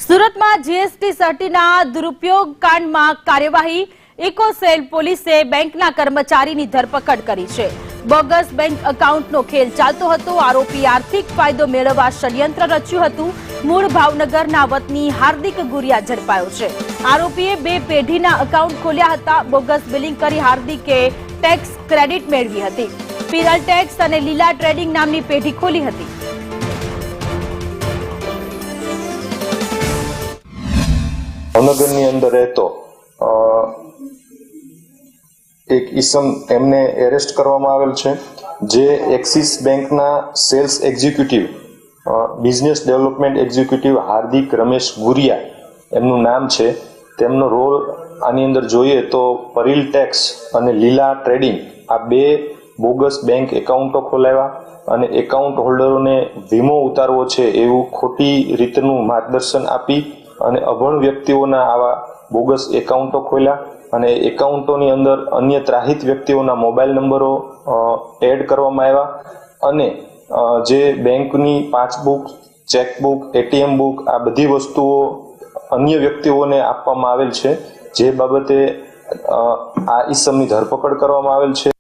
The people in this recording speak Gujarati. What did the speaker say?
સુરતમાં જીએસટી સર્ટીના દુરુપયોગ કાંડમાં કાર્યવાહી ઇકોસેલ પોલીસે બેંકના કર્મચારીની ધરપકડ કરી છે। બોગસ બેંક એકાઉન્ટનો ખેલ ચાલતો હતો। આરોપી આર્થિક ફાયદો મેળવવા ષડયંત્ર રચ્યું હતું। મૂળ ભાવનગરના વતની હાર્દિક ગુરિયા ઝડપાયો છે। આરોપીએ 2 પેઢીના એકાઉન્ટ ખોલ્યા હતા। બોગસ બિલિંગ કરી હાર્દિકે ટેક્સ ક્રેડિટ મેળવી હતી। પિરલ ટેક્સ અને લીલા ટ્રેડિંગ નામની પેઢી ખોલી હતી। ભાવનગરની અંદર રહેતો એક ઈસમ એમને એરેસ્ટ કરવામાં આવેલ છે, જે એક્સિસ બેંકના sales executive business development executive Hardik Ramesh Guriya એમનું નામ છે। તેમનો રોલ આની અંદર જોઈએ તો પરિલ ટેક્સ અને લીલા ટ્રેડિંગ આ 2 બોગસ બેંક એકાઉન્ટો ખોલાવ્યા અને એકાઉન્ટ હોલ્ડરોને વીમો ઉતારવો છે એવું ખોટી રીતનું માર્ગદર્શન આપી અને અભણ વ્યક્તિઓના આવા બોગસ એકાઉન્ટો ખોલ્યા અને એકાઉન્ટોની અંદર અન્ય ત્રાહિત વ્યક્તિઓના મોબાઈલ નંબરો એડ કરવામાં આવ્યા અને જે બેંકની પાસબુક, ચેકબુક, એટીએમ બુક આ બધી વસ્તુઓ અન્ય વ્યક્તિઓને આપવામાં આવેલ છે, જે બાબતે આ ઈસમની ધરપકડ કરવામાં આવેલ છે।